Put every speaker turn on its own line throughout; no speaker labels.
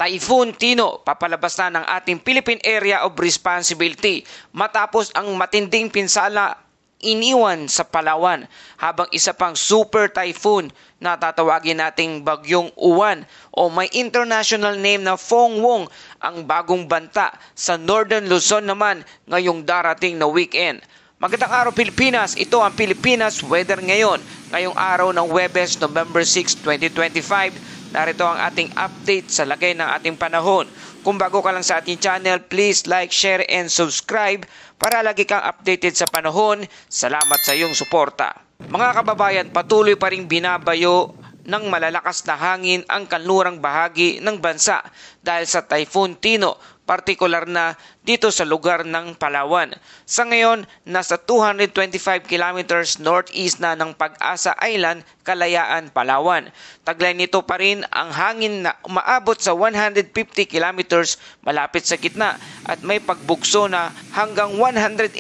Typhoon Tino, papalabas na ng ating Philippine Area of Responsibility matapos ang matinding pinsala iniwan sa Palawan, habang isa pang super typhoon na tatawagin nating Bagyong Uwan o may international name na Phong Wong ang bagong banta sa Northern Luzon naman ngayong darating na weekend. Magandang araw Pilipinas, ito ang Pilipinas Weather ngayon, ngayong araw ng Huwebes, November 6, 2025. Narito ang ating update sa lagay ng ating panahon. Kung bago ka lang sa ating channel, please like, share, and subscribe para lagi kang updated sa panahon. Salamat sa iyong suporta. Mga kababayan, patuloy pa ring binabayo ng malalakas na hangin ang kanlurang bahagi ng bansa dahil sa Typhoon Tino, partikular na dito sa lugar ng Palawan. Sa ngayon, nasa 225 kilometers northeast na ng Pag-asa Island, Kalayaan, Palawan. Taglay nito pa rin ang hangin na umaabot sa 150 kilometers malapit sa gitna at may pagbugso na hanggang 185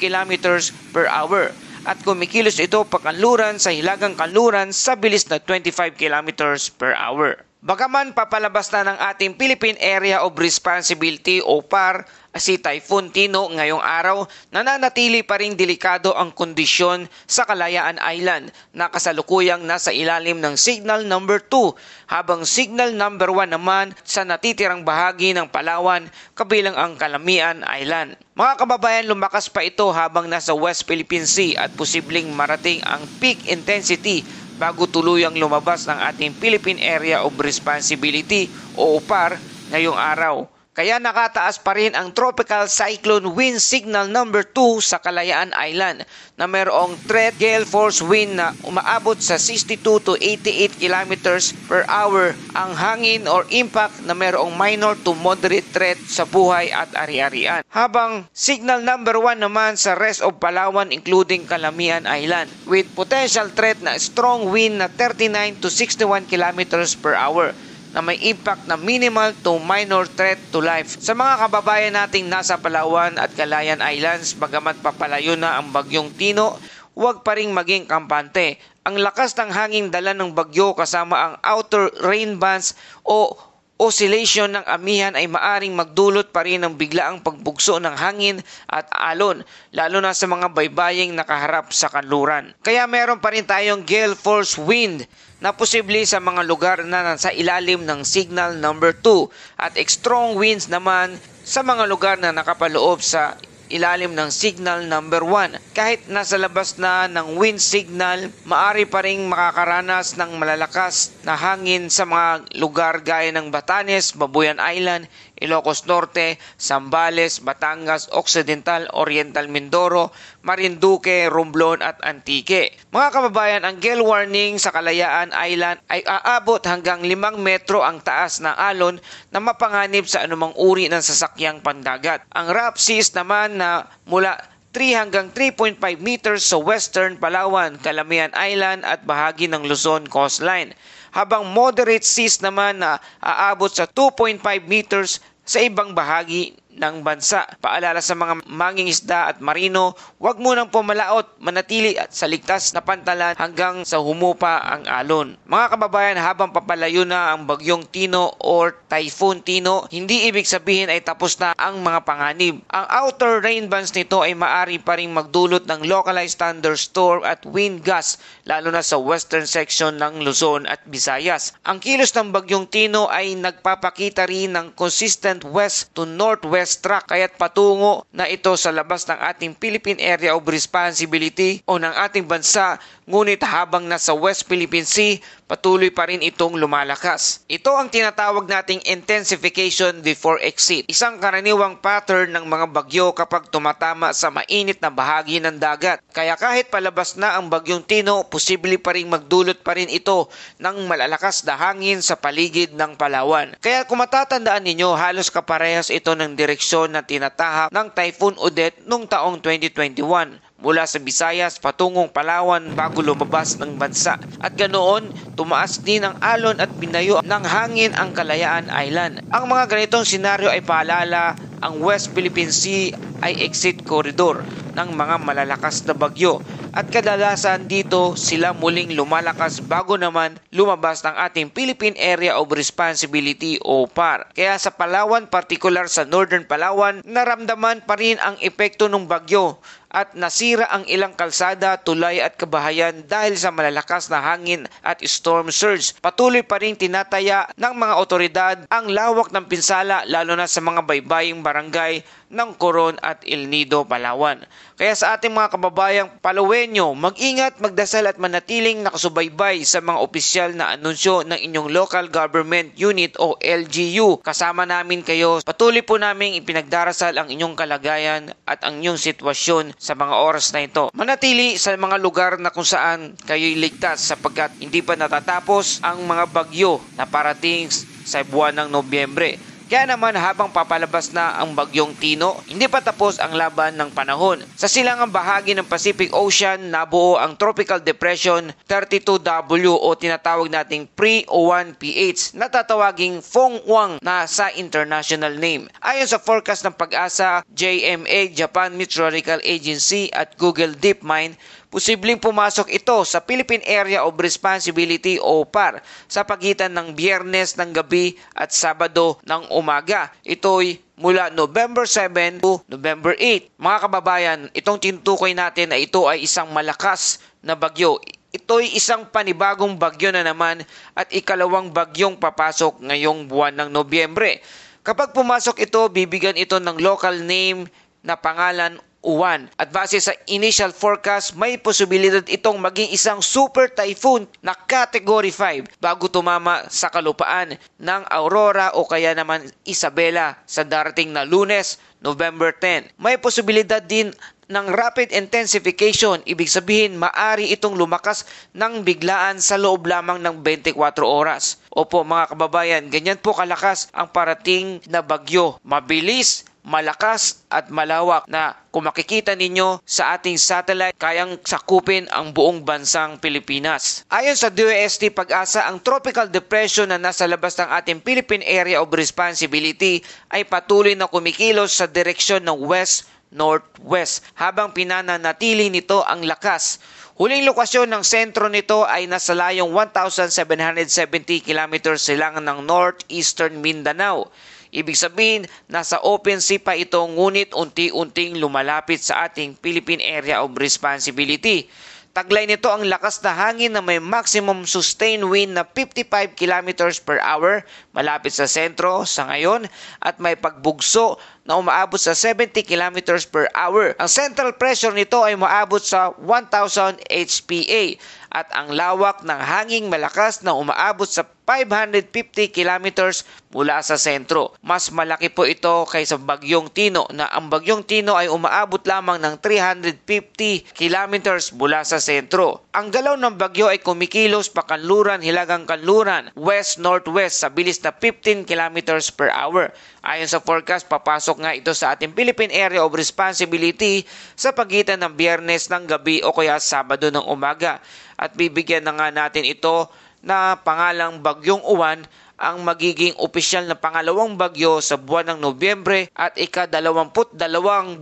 kilometers per hour. At kumikilos ito pakanluran sa hilagang kanluran sa bilis na 25 kilometers per hour. Bagaman papalabas na ng ating Philippine Area of Responsibility o PAR si Typhoon Tino ngayong araw, nananatili pa ring delikado ang kondisyon sa Kalayaan Island na kasalukuyang nasa ilalim ng Signal Number 2 habang Signal Number 1 naman sa natitirang bahagi ng Palawan kabilang ang Calamian Island. Mga kababayan, lumakas pa ito habang nasa West Philippine Sea at posibleng marating ang peak intensity bago tuluyang lumabas ng ating Philippine Area of Responsibility o PAR ngayong araw. Kaya nakataas pa rin ang Tropical Cyclone Wind Signal Number 2 sa Kalayaan Island na mayroong threat gale force wind na umaabot sa 62 to 88 kilometers per hour ang hangin or impact na mayroong minor to moderate threat sa buhay at ari-arian. Habang Signal Number 1 naman sa rest of Palawan including Calamian Island with potential threat na strong wind na 39 to 61 kilometers per hour na may impact na minimal to minor threat to life. Sa mga kababayan nating nasa Palawan at Calayan Islands, bagamat papalayo na ang Bagyong Tino, huwag pa ring maging kampante. Ang lakas ng hangin dala ng bagyo kasama ang outer rain bands o oscillation ng amihan ay maaring magdulot pa rin ng biglaang pagbugso ng hangin at alon, lalo na sa mga baybaying nakaharap sa kanluran. Kaya meron pa rin tayong gale force wind na posible sa mga lugar na nasa ilalim ng Signal Number 2 at strong winds naman sa mga lugar na nakapaloob sa ilalim ng Signal Number 1. Kahit nasa labas na ng wind signal, maari pa ring makakaranas ng malalakas na hangin sa mga lugar gaya ng Batanes, Babuyan Island, Ilocos Norte, Zambales, Batangas, Occidental, Oriental Mindoro, Marinduque, Romblon at Antique. Mga kababayan, ang gale warning sa Kalayaan Island ay aabot hanggang 5 metro ang taas na alon na mapanganib sa anumang uri ng sasakyang pandagat. Ang rough seas naman na mula 3 hanggang 3.5 meters sa Western Palawan, Calamian Island at bahagi ng Luzon coastline. Habang moderate seas naman na aabot sa 2.5 meters sa ibang bahagi ng bansa. Paalala sa mga mangingisda at marino, huwag munang pumalaot, manatili at sa ligtas na pantalan hanggang sa humupa ang alon. Mga kababayan, habang papalayo na ang Bagyong Tino or Typhoon Tino, hindi ibig sabihin ay tapos na ang mga panganib. Ang outer rain bands nito ay maaari pa ring magdulot ng localized thunderstorm at wind gusts, lalo na sa western section ng Luzon at Visayas. Ang kilos ng Bagyong Tino ay nagpapakita rin ng consistent west to northwest track, kaya't patungo na ito sa labas ng ating Philippine Area of Responsibility o ng ating bansa, ngunit habang nasa West Philippine Sea, patuloy pa rin itong lumalakas. Ito ang tinatawag nating intensification before exit, isang karaniwang pattern ng mga bagyo kapag tumatama sa mainit na bahagi ng dagat. Kaya kahit palabas na ang Bagyong Tino, posible pa rin magdulot pa rin ito ng malalakas na hangin sa paligid ng Palawan. Kaya kung matatandaan ninyo, halos kaparehas ito ng direksyon na tinatahak ng Typhoon Odette noong taong 2021. Mula sa Visayas patungong Palawan bago lumabas ng bansa. At ganoon, tumaas din ang alon at binayo ng hangin ang Kalayaan Island. Ang mga ganitong senaryo ay paalala, ang West Philippine Sea ay exit corridor ng mga malalakas na bagyo. at kadalasan dito sila muling lumalakas bago naman lumabas ng ating Philippine Area of Responsibility o PAR. Kaya sa Palawan, particular sa Northern Palawan, naramdaman pa rin ang epekto ng bagyo at nasira ang ilang kalsada, tulay at kabahayan dahil sa malalakas na hangin at storm surge. Patuloy pa rin tinataya ng mga otoridad ang lawak ng pinsala lalo na sa mga baybaying barangay ng Coron at El Nido, Palawan. Kaya sa ating mga kababayang Palawenyo, mag-ingat, magdasal at manatiling nakasubaybay sa mga opisyal na anunsyo ng inyong local government unit o LGU. Kasama namin kayo. Patuloy po namin ipinagdarasal ang inyong kalagayan at ang inyong sitwasyon sa mga oras na ito. Manatili sa mga lugar na kung saan kayo'y ligtas sapagkat hindi pa natatapos ang mga bagyo na parating sa buwan ng Nobyembre. Kaya naman habang papalabas na ang bagyong Tino, hindi pa tapos ang laban ng panahon. Sa silangang bahagi ng Pacific Ocean, nabuo ang Tropical Depression 32W o tinatawag nating Pre-O1PH na tatawaging Fong-Wang na sa international name. Ayon sa forecast ng Pag-asa, JMA, Japan Meteorological Agency at Google DeepMind, posibleng pumasok ito sa Philippine Area of Responsibility o PAR sa pagitan ng Biyernes ng gabi at Sabado ng umaga. Ito'y mula November 7 to November 8. Mga kababayan, itong tinutukoy natin ay ito ay isang malakas na bagyo. Ito'y isang panibagong bagyo na naman at ikalawang bagyong papasok ngayong buwan ng Nobyembre. Kapag pumasok ito, bibigyan ito ng local name na pangalan Uwan. At base sa initial forecast, may posibilidad itong maging isang super typhoon na Category 5 bago tumama sa kalupaan ng Aurora o kaya naman Isabela sa darating na Lunes, November 10. May posibilidad din ng rapid intensification, ibig sabihin maari itong lumakas ng biglaan sa loob lamang ng 24 oras. Opo mga kababayan, ganyan po kalakas ang parating na bagyo. Mabilis, malakas at malawak na kung makikita ninyo sa ating satellite, kayang sakupin ang buong bansang Pilipinas. Ayon sa DOST Pag-asa, ang tropical depression na nasa labas ng ating Philippine Area of Responsibility ay patuloy na kumikilos sa direksyon ng west-northwest habang pinananatili nito ang lakas. Huling lokasyon ng sentro nito ay nasa layong 1,770 km silangan ng northeastern Mindanao. Ibig sabihin, nasa open sea pa ito ngunit unti-unting lumalapit sa ating Philippine Area of Responsibility. Taglay nito ang lakas na hangin na may maximum sustained wind na 55 km per hour malapit sa sentro sa ngayon at may pagbugso na umaabot sa 70 km per hour. Ang central pressure nito ay umaabot sa 1,000 HPA at ang lawak ng hanging malakas na umaabot sa 550 kilometers mula sa sentro. Mas malaki po ito kaysa Bagyong Tino na ang Bagyong Tino ay umaabot lamang ng 350 kilometers mula sa sentro. Ang galaw ng bagyo ay kumikilos pakanluran, hilagang kanluran, west-northwest sa bilis na 15 kilometers per hour. Ayon sa forecast, papasok nga ito sa ating Philippine Area of Responsibility sa pagitan ng Biyernes ng gabi o kaya Sabado ng umaga. At bibigyan na nga natin ito na pangalang Bagyong Uwan, ang magiging opisyal na pangalawang bagyo sa buwan ng Nobyembre at ika-22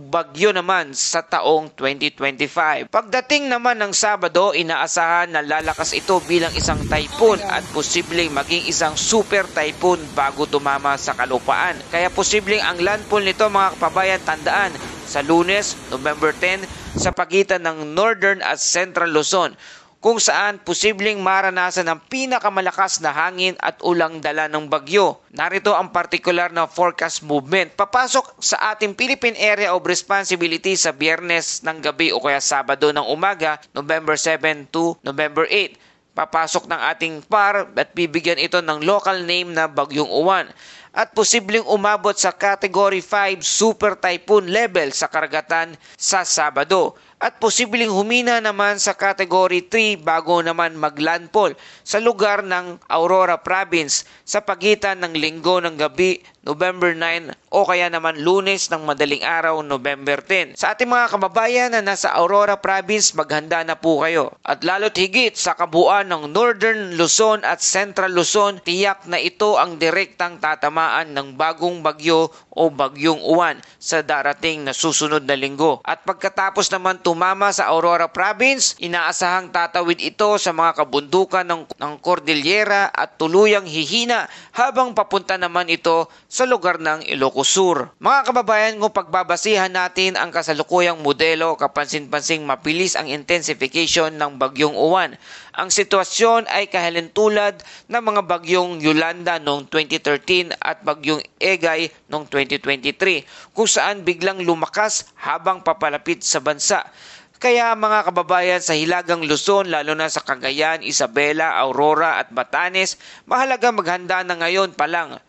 bagyo naman sa taong 2025. Pagdating naman ng Sabado, inaasahan na lalakas ito bilang isang typhoon at posibleng maging isang super typhoon bago tumama sa kalupaan. Kaya posibleng ang landfall nito mga kababayan, tandaan, sa Lunes, November 10 sa pagitan ng Northern at Central Luzon, kung saan posibleng maranasan ng pinakamalakas na hangin at ulang dala ng bagyo. Narito ang partikular na forecast movement. Papasok sa ating Philippine Area of Responsibility sa Biyernes ng gabi o kaya Sabado ng umaga, November 7 to November 8. Papasok ng ating PAR at bibigyan ito ng local name na Bagyong Uwan. At posibleng umabot sa Category 5 Super Typhoon level sa karagatan sa Sabado. At posibleng humina naman sa Category 3 bago naman maglandfall sa lugar ng Aurora Province sa pagitan ng Linggo ng gabi, November 9 o kaya naman Lunes ng madaling araw, November 10. Sa ating mga kababayan na nasa Aurora Province, maghanda na po kayo. At lalo't higit sa kabuuan ng Northern Luzon at Central Luzon, tiyak na ito ang direktang tatamaan ng bagong bagyo o Bagyong Uwan sa darating na susunod na linggo. At pagkatapos naman tumama sa Aurora Province. Inaasahang tatawid ito sa mga kabundukan ng Cordillera at tuluyang hihina habang papunta naman ito sa lugar ng Ilocos Sur. Mga kababayan, kung pagbabasihan natin ang kasalukuyang modelo, kapansin-pansing mabilis ang intensification ng bagyong Uwan. Ang sitwasyon ay kahalintulad ng mga bagyong Yolanda noong 2013 at bagyong Egay noong 2023 kung saan biglang lumakas habang papalapit sa bansa. Kaya mga kababayan sa Hilagang Luzon, lalo na sa Cagayan, Isabela, Aurora at Batanes, mahalaga maghanda na ngayon pa lang.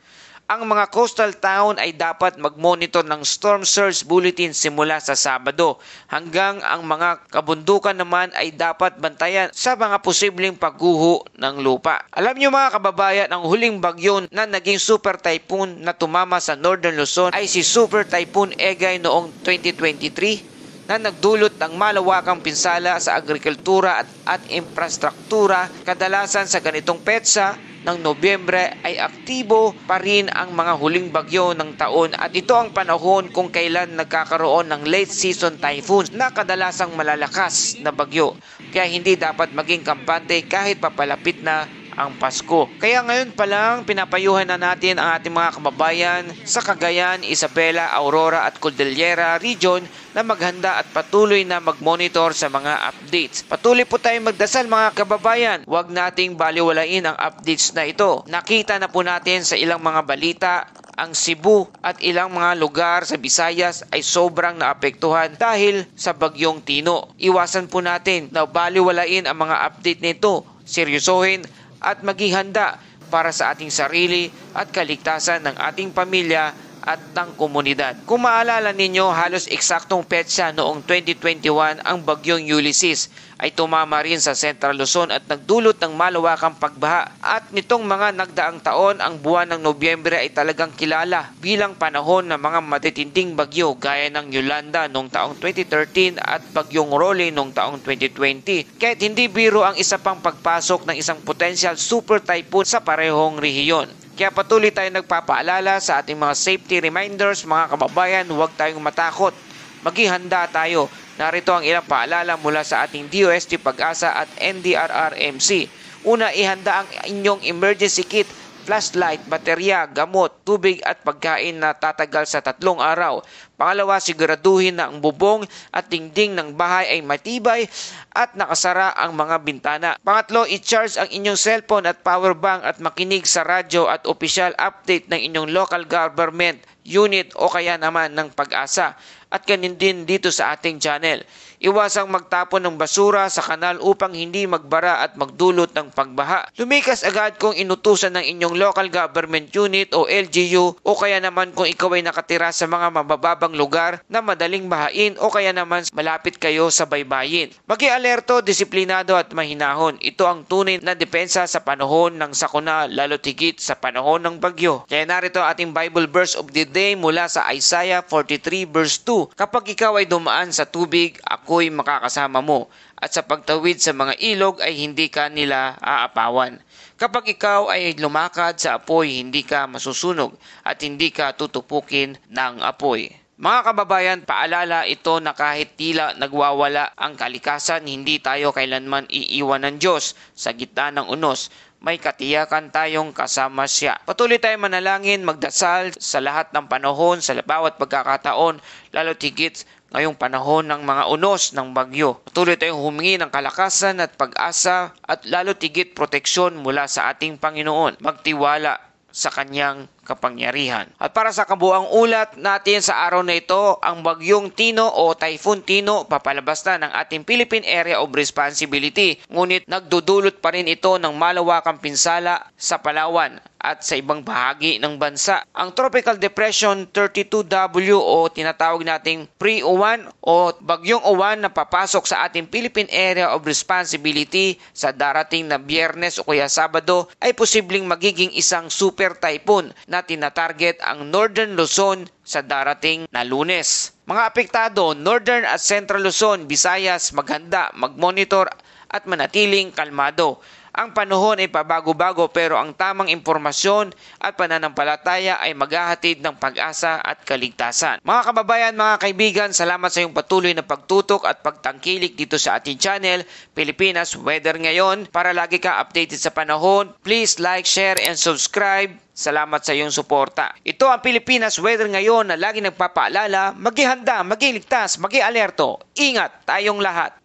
Ang mga coastal town ay dapat mag-monitor ng storm surge bulletin simula sa Sabado hanggang ang mga kabundukan naman ay dapat bantayan sa mga posibleng pagguho ng lupa. Alam niyo mga kababayan, ang huling bagyo na naging super typhoon na tumama sa Northern Luzon ay si Super Typhoon Egay noong 2023 na nagdulot ng malawakang pinsala sa agrikultura at infrastruktura. Kadalasan sa ganitong petsa ng Nobyembre ay aktibo pa rin ang mga huling bagyo ng taon at ito ang panahon kung kailan nagkakaroon ng late season typhoons na kadalasang malalakas na bagyo. Kaya hindi dapat maging kampante kahit papalapit na ang Pasko. Kaya ngayon pa lang pinapayuhan na natin ang ating mga kababayan sa Cagayan, Isabela, Aurora at Cordillera region na maghanda at patuloy na mag-monitor sa mga updates. Patuloy po tayong magdasal mga kababayan. Huwag nating baliwalain ang updates na ito. Nakita na po natin sa ilang mga balita ang Cebu at ilang mga lugar sa Visayas ay sobrang naapektuhan dahil sa bagyong Tino. Iwasan po natin na baliwalain ang mga update nito. Seryosohin at maging handa para sa ating sarili at kaligtasan ng ating pamilya at ng komunidad. Kung maalala ninyo, halos eksaktong petsa noong 2021 ang bagyong Ulysses ay tumama rin sa Central Luzon at nagdulot ng malawakang pagbaha. At nitong mga nagdaang taon, ang buwan ng Nobyembre ay talagang kilala bilang panahon ng mga matitinding bagyo gaya ng Yolanda noong taong 2013 at bagyong Rolly noong taong 2020. Kahit hindi biro ang isa pang pagpasok ng isang potential super typhoon sa parehong rehiyon. Kaya patuloy tayong nagpapaalala sa ating mga safety reminders, mga kababayan, huwag tayong matakot. Maging handa tayo. Narito ang ilang paalala mula sa ating DOST Pag-asa at NDRRMC. Una, ihanda ang inyong emergency kit, flashlight, baterya, gamot, tubig at pagkain na tatagal sa 3 araw. Pangalawa, siguraduhin na ang bubong at dingding ng bahay ay matibay at nakasara ang mga bintana. Pangatlo, i-charge ang inyong cellphone at power bank at makinig sa radyo at official update ng inyong local government unit o kaya naman ng Pag-asa. At ganun din dito sa ating channel. Iwasang magtapon ng basura sa kanal upang hindi magbara at magdulot ng pagbaha. Lumikas agad kung inutusan ng inyong local government unit o LGU o kaya naman kung ikaw ay nakatira sa mga mabababang lugar na madaling bahain o kaya naman malapit kayo sa baybayin. Maging alerto, disiplinado at mahinahon. Ito ang tunay na depensa sa panahon ng sakuna, lalo tigit sa panahon ng bagyo. Kaya narito ating Bible verse of the day mula sa Isaiah 43 verse 2. Kapag ikaw ay dumaan sa tubig, ako'y makakasama mo, at sa pagtawid sa mga ilog ay hindi ka nila aapawan. Kapag ikaw ay lumakad sa apoy, hindi ka masusunog at hindi ka tutupukin ng apoy. Mga kababayan, paalala ito na kahit tila nagwawala ang kalikasan, hindi tayo kailanman iiwan ng Diyos sa gitna ng unos. May katiyakan tayong kasama siya. Patuloy tayong manalangin, magdasal sa lahat ng panahon, sa bawat pagkakataon, lalo tigit ngayong panahon ng mga unos ng bagyo. Patuloy tayong humingi ng kalakasan at pag-asa at lalo tigit proteksyon mula sa ating Panginoon. Magtiwala sa kanyang kapangyarihan. At para sa kabuang ulat natin sa araw na ito, ang bagyong Tino o Typhoon Tino papalabas na ng ating Philippine Area of Responsibility. Ngunit nagdudulot pa rin ito ng malawakang pinsala sa Palawan at sa ibang bahagi ng bansa. Ang Tropical Depression 32W o tinatawag nating pre-Uwan o bagyong Uwan na papasok sa ating Philippine Area of Responsibility sa darating na Biyernes o kaya Sabado ay posibleng magiging isang super typhoon na tinatarget ang Northern Luzon sa darating na Lunes. Mga apektado, Northern at Central Luzon, Visayas, maghanda, mag-monitor at manatiling kalmado. Ang panahon ay pabago-bago pero ang tamang impormasyon at pananampalataya ay maghahatid ng pag-asa at kaligtasan. Mga kababayan, mga kaibigan, salamat sa iyong patuloy na pagtutok at pagtangkilik dito sa ating channel, Pilipinas Weather Ngayon. Para lagi ka updated sa panahon, please like, share, and subscribe. Salamat sa iyong suporta. Ito ang Pilipinas Weather Ngayon na lagi nagpapaalala, maging handa, maging ligtas, maging alerto. Ingat tayong lahat.